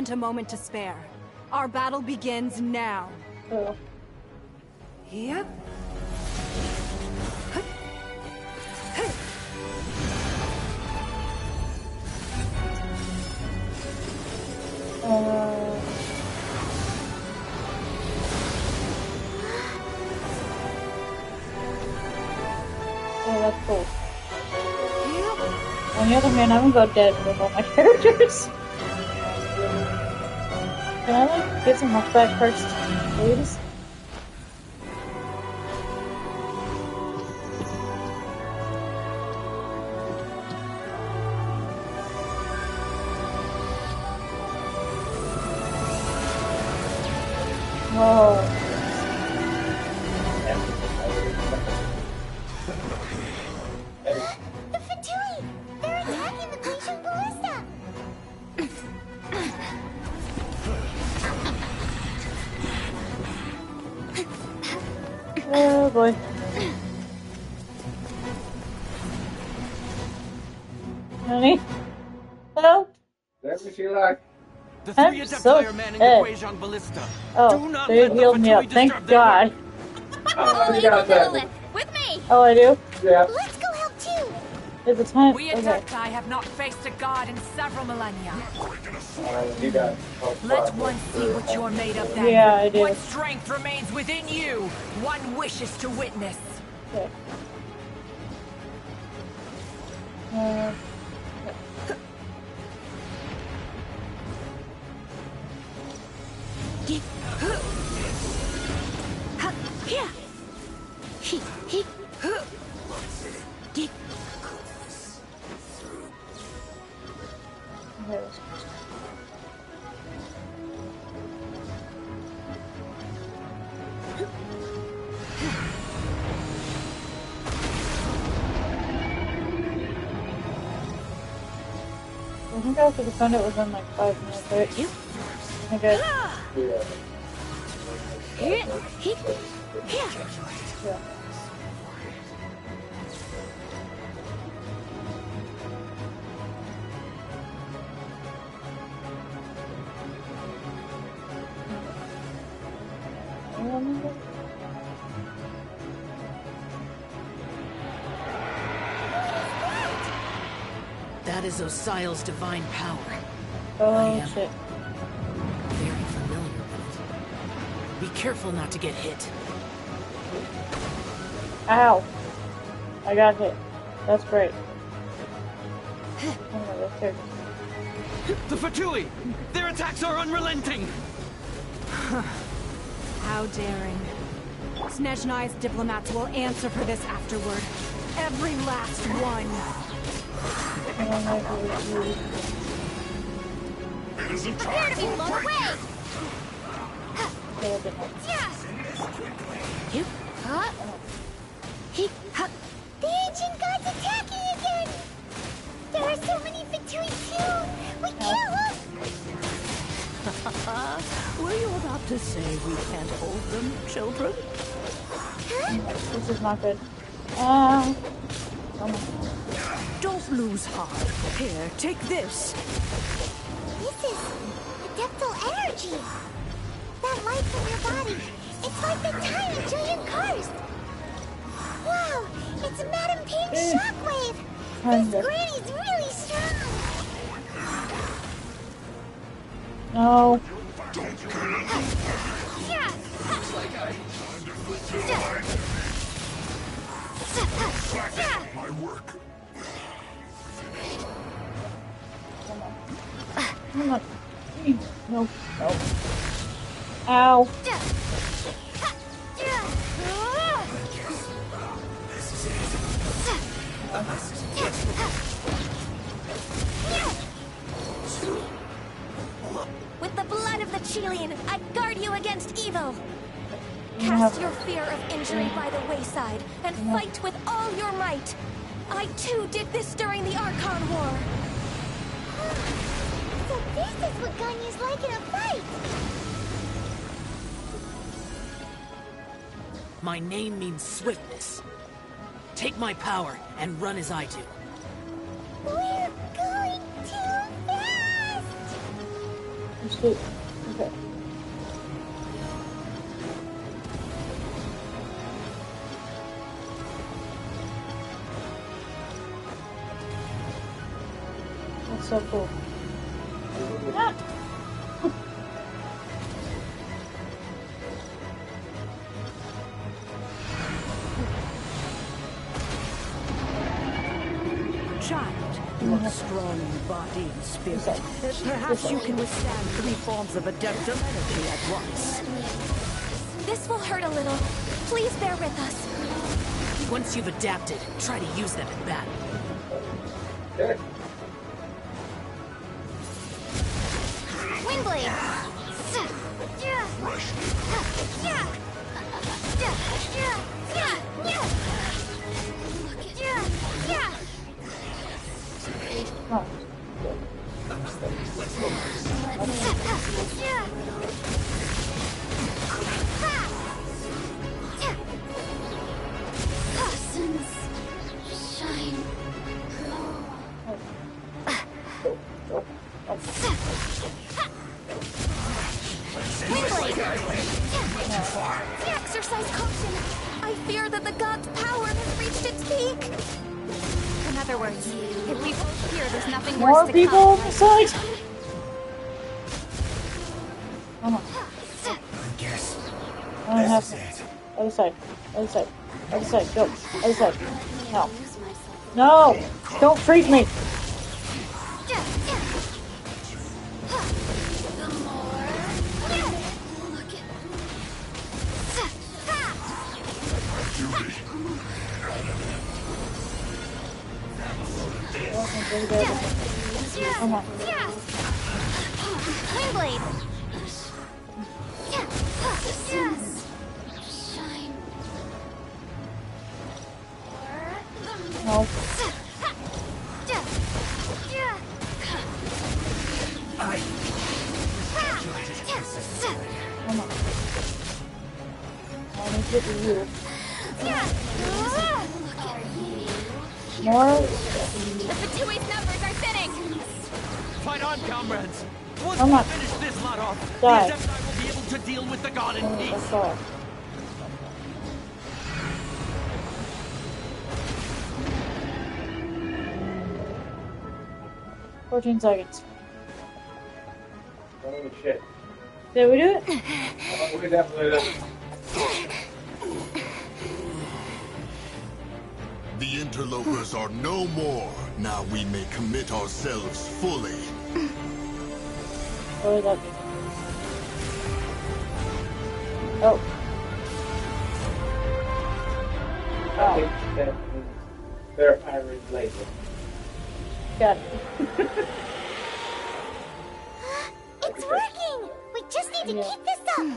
haven't a moment to spare. Our battle begins now. Oh. Yep. Oh, that's cool. On the other hand, I'm about dead with all my characters. Can I, like, get some health back first, please? Oh. The Fatui! They're attacking the Genshin Ballista! Oh boy. Honey? Help? Let me feel like. The I'm three adept so fire man in the dead. Genshin Ballista. Oh, Do not they let the healed me up. Fatui Thank disturb their God. work. Oh, you got that. With me! Oh, I do? Yeah. Let's go help too! Is the time? We Okay. Adepti have not faced a god in several millennia. You got. Let one see what you're made of then. Yeah, I do. What strength remains within you? One wishes to witness. Okay. I think I have to defend it within like 5 minutes, right? Okay. Yeah. That is Osial's divine power. Oh shit. Very familiar with it. Be careful not to get hit. Ow. I got hit. That's great. Oh my God, there. The Fatui! Their attacks are unrelenting! How daring. Snezhnai's diplomats will answer for this afterward. Every last one. Oh my God. Prepare to be blown away! The ancient god's attacking again! There are so many Fatui too! We can't look! Were you about to say we can't hold them, children? This is not good. Oh my. Don't lose heart. Here, take this. This is adeptal energy! That light from your body, it's like the time of Julian Karst! Wow, it's Madame Ping's shockwave! This granny's really strong! No. My work. Come on. No. No. Ow. With the blood of the Chilean, I guard you against evil! Cast your fear of injury by the wayside, and fight with all your might! I too did this during the Archon War! So this is what Ganya's like in a fight! My name means swiftness. Take my power and run as I do. We're going too fast! Shoot. Okay. That's so cool. Ah! Child, you look strong in body and spirit. Perhaps you can withstand 3 forms of adeptal energy at once. This will hurt a little. Please bear with us. Once you've adapted, try to use them in battle. Okay. Windblade! Oh. Exercise caution. I fear that the god's power has reached its peak. In other words, if we both fear there's nothing More worse to people come. on the side. Come on. Guess I don't have this to. is it. Other side. Other side. Other side. Go. Other side. No. No! Don't freak me! Come on. Windblade! No. Come on. I need to get to you. More? The Fatui's numbers are thinning! Fight on, comrades. Once Come we on. finish this lot off, Die. the Adepti will be able to deal with the god in peace. That's all. "14 seconds. Holy shit. Did we do it? Oh, we definitely did. The interlopers are no more. Now we may commit ourselves fully. What does that mean? Oh. I think that their pirate laser. Got it. It's working! We just need to Yeah. keep this up!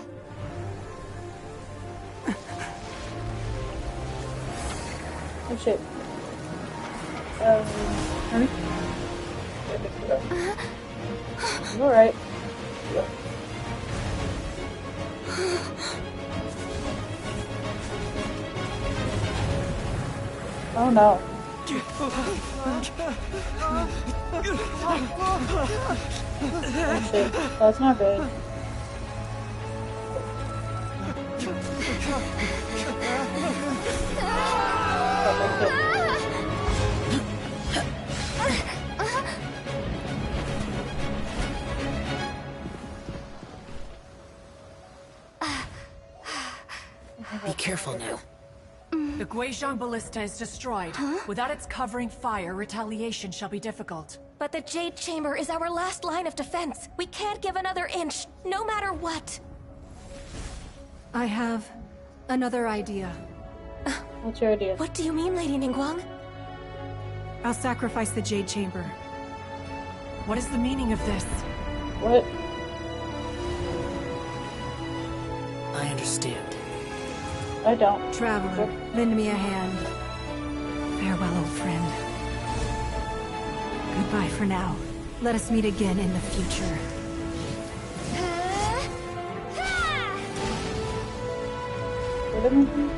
Oh shit. Honey? You alright? Oh no. Oh shit. That's not good. Be careful now. The Guizhong Ballista is destroyed. Without its covering fire, retaliation shall be difficult. But the Jade Chamber is our last line of defense. We can't give another inch, no matter what. I have another idea. What's your idea? What do you mean, Lady Ningguang? I'll sacrifice the Jade Chamber. What is the meaning of this? What? I understand. I don't. Traveler, lend me a hand. Farewell, old friend. Goodbye for now. Let us meet again in the future. What am I doing?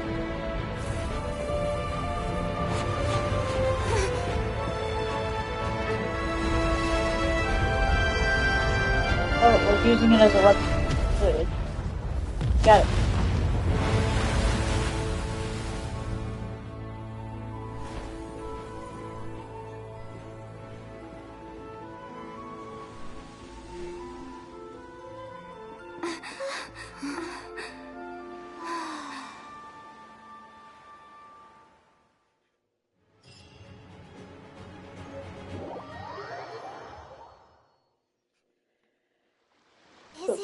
Oh, using it as a weapon. Good. Got it.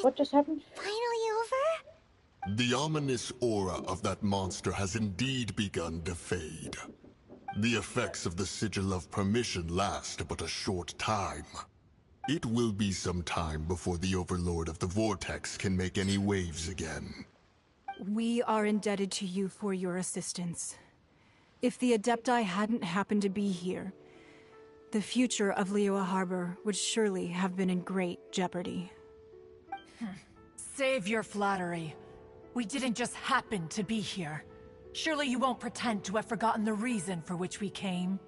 What just happened? Finally over? The ominous aura of that monster has indeed begun to fade. The effects of the Sigil of Permission last but a short time. It will be some time before the Overlord of the Vortex can make any waves again. We are indebted to you for your assistance. If the Adepti hadn't happened to be here, the future of Liyue Harbor would surely have been in great jeopardy. Save your flattery. We didn't just happen to be here. Surely you won't pretend to have forgotten the reason for which we came.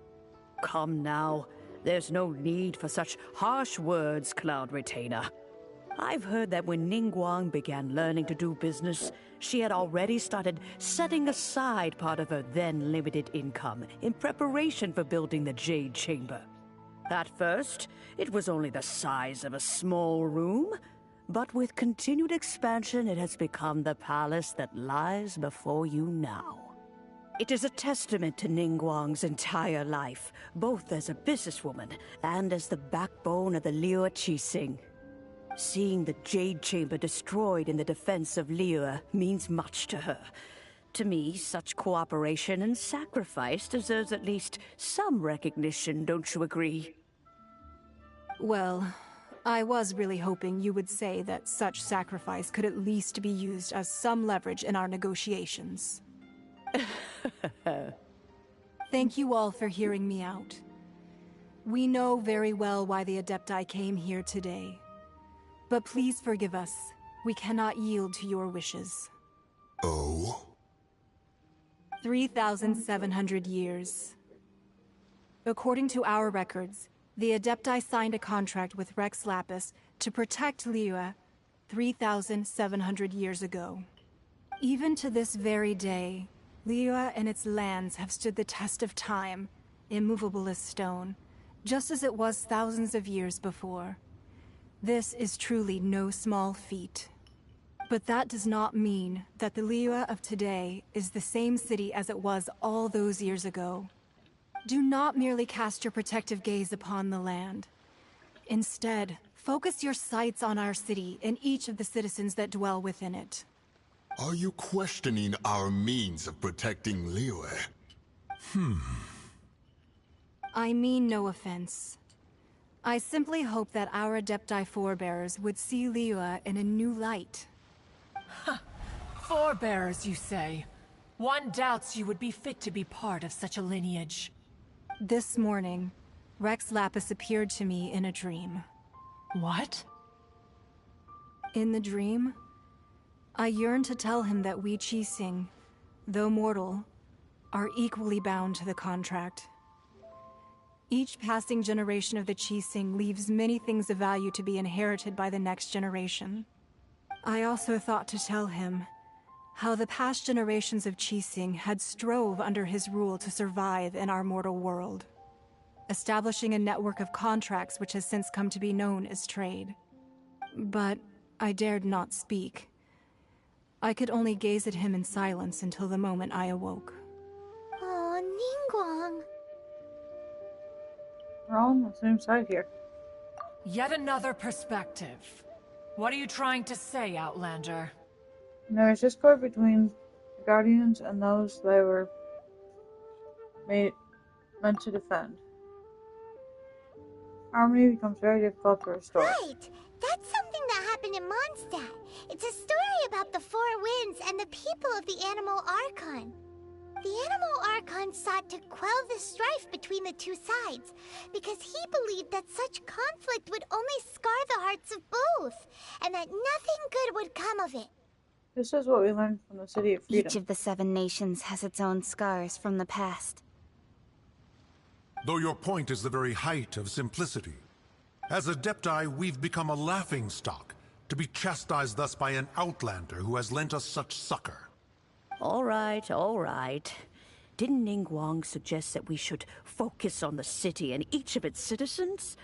Come now. There's no need for such harsh words, Cloud Retainer. I've heard that when Ningguang began learning to do business, she had already started setting aside part of her then limited income in preparation for building the Jade Chamber. At first, it was only the size of a small room, but with continued expansion, it has become the palace that lies before you now. It is a testament to Ningguang's entire life, both as a businesswoman and as the backbone of the Liyue Qixing. Seeing the Jade Chamber destroyed in the defense of Liyue means much to her. To me, such cooperation and sacrifice deserves at least some recognition, don't you agree? Well, I was really hoping you would say that such sacrifice could at least be used as some leverage in our negotiations. Thank you all for hearing me out. We know very well why the Adepti came here today. But please forgive us. We cannot yield to your wishes. Oh? 3,700 years. According to our records, the Adepti signed a contract with Rex Lapis to protect Liyue 3,700 years ago. Even to this very day, Liyue and its lands have stood the test of time, immovable as stone, just as it was thousands of years before. This is truly no small feat. But that does not mean that the Liyue of today is the same city as it was all those years ago. Do not merely cast your protective gaze upon the land. Instead, focus your sights on our city and each of the citizens that dwell within it. Are you questioning our means of protecting Liyue? I mean no offense. I simply hope that our Adepti forebears would see Liyue in a new light. Forebearers, you say? One doubts you would be fit to be part of such a lineage. This morning, Rex Lapis appeared to me in a dream. What? In the dream, I yearned to tell him that we Qixing, though mortal, are equally bound to the contract. Each passing generation of the Qixing leaves many things of value to be inherited by the next generation. I also thought to tell him how the past generations of Qixing had strove under his rule to survive in our mortal world, establishing a network of contracts which has since come to be known as trade. But I dared not speak. I could only gaze at him in silence until the moment I awoke. Oh, Ningguang. We're all on the same side here. Yet another perspective. What are you trying to say, Outlander? There is discord between the Guardians and those they were meant to defend. Harmony becomes very difficult to restore. Right! That's something that happened in Mondstadt. It's a story about the Four Winds and the people of the Animal Archon. The Animal Archon sought to quell the strife between the two sides, because he believed that such conflict would only scar the hearts of both, and that nothing good would come of it. This is what we learned from the City of Freedom. Each of the 7 nations has its own scars from the past. Though your point is the very height of simplicity. As Adepti, we've become a laughingstock, To be chastised thus by an outlander who has lent us such succor. All right, all right. Didn't Ningguang suggest that we should focus on the city and each of its citizens?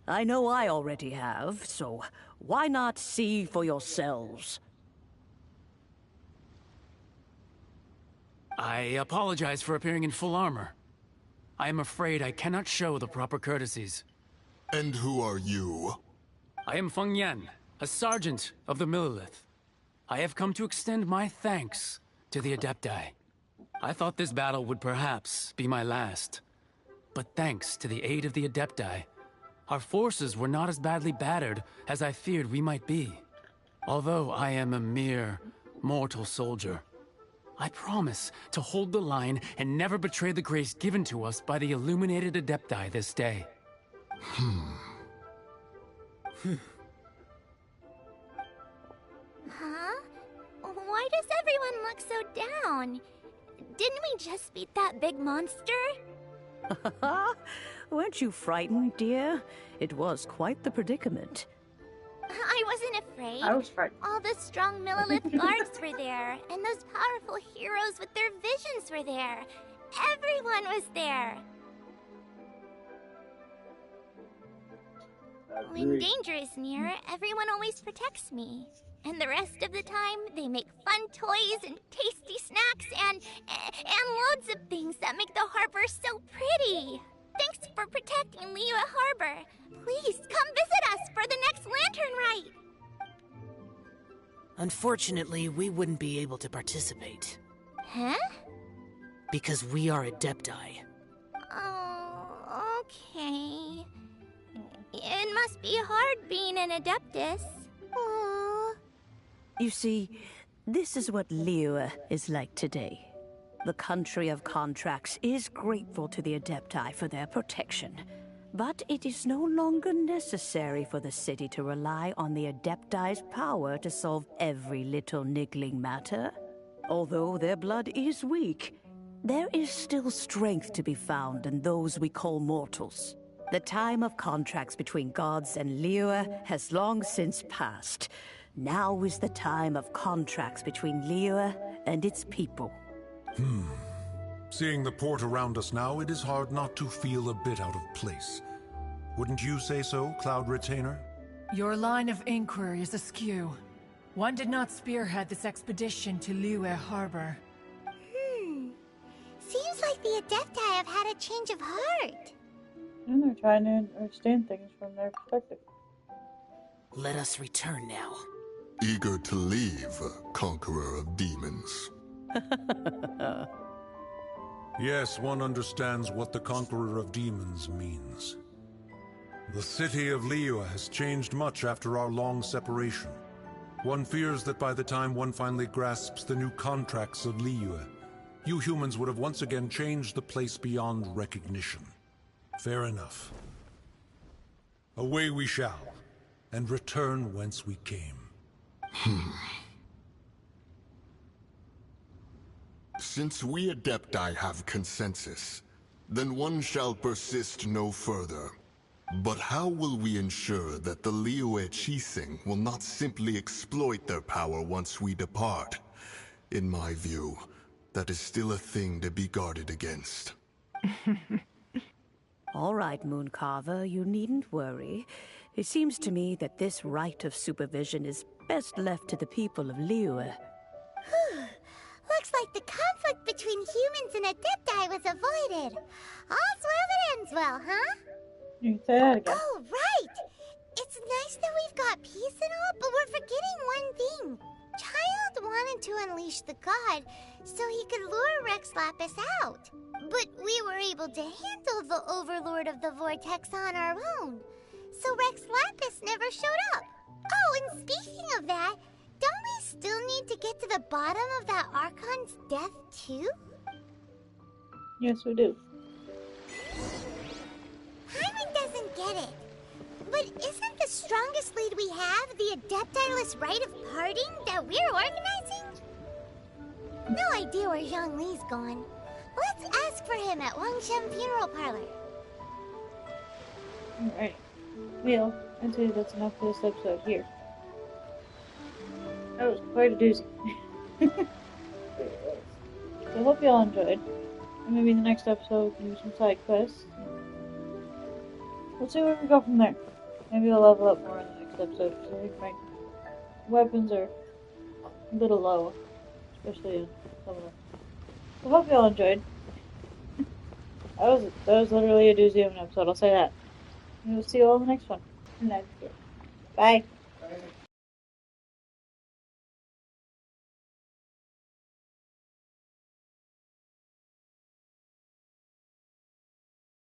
I know I already have, so why not see for yourselves? I apologize for appearing in full armor. I am afraid I cannot show the proper courtesies. And who are you? I am Feng Yan, a sergeant of the Millilith. I have come to extend my thanks to the Adepti. I thought this battle would perhaps be my last. But thanks to the aid of the Adepti, our forces were not as badly battered as I feared we might be. Although I am a mere mortal soldier, I promise to hold the line and never betray the grace given to us by the illuminated Adepti this day. Huh? Why does everyone look so down? Didn't we just beat that big monster? Weren't you frightened, dear? It was quite the predicament. I wasn't afraid. I was frightened. All the strong Millilith guards were there, and those powerful heroes with their visions were there. Everyone was there. When danger is near, everyone always protects me. And the rest of the time, they make fun toys and tasty snacks and loads of things that make the harbor so pretty. Thanks for protecting Liyue Harbor. Please come visit us for the next lantern rite. Unfortunately, we wouldn't be able to participate. Huh? Because we are Adepti. Oh, okay. It must be hard being an Adeptus. Aww. You see, this is what Liyue is like today. The country of contracts is grateful to the Adepti for their protection. But it is no longer necessary for the city to rely on the Adepti's power to solve every little niggling matter. Although their blood is weak, there is still strength to be found in those we call mortals. The time of contracts between gods and Liyue has long since passed. Now is the time of contracts between Liyue and its people. Seeing the port around us now, it is hard not to feel a bit out of place. Wouldn't you say so, Cloud Retainer? Your line of inquiry is askew. One did not spearhead this expedition to Liyue Harbor. Seems like the Adepti have had a change of heart. And they're trying to understand things from their perspective. Let us return now. Eager to leave, conqueror of demons. Yes, one understands what the Conqueror of Demons means. The city of Liyue has changed much after our long separation. One fears that by the time one finally grasps the new contracts of Liyue, you humans would have once again changed the place beyond recognition. Fair enough. Away we shall, and return whence we came. Since we Adepti have consensus, then one shall persist no further. But how will we ensure that the Liyue Qixing will not simply exploit their power once we depart? In my view, that is still a thing to be guarded against. All right, Mooncarver, you needn't worry. It seems to me that this right of supervision is best left to the people of Liyue. Looks like the conflict between humans and Adepti was avoided. All's well that ends well, huh? You can say that again. Oh, right! It's nice that we've got peace and all, but we're forgetting one thing. Child wanted to unleash the god so he could lure Rex Lapis out. But we were able to handle the Overlord of the Vortex on our own. So Rex Lapis never showed up. Oh, and speaking of that, don't we still need to get to the bottom of that Archon's death, too? Yes, we do. Hyman doesn't get it. But isn't the strongest lead we have the Adeptiless Rite of Parting that we're organizing? No idea where Zhongli's gone. Let's ask for him at Wangshen Funeral Parlor. Alright. Well, I'd say that's enough for this episode here. That was quite a doozy. So I hope y'all enjoyed. And maybe in the next episode we can do some side quests. Let's see where we go from there. Maybe I'll level up more in the next episode because I think my weapons are a little low. Especially in some of them. So I hope y'all enjoyed. That was literally a doozy of an episode, I'll say that. And we'll see you all in the next one. Bye.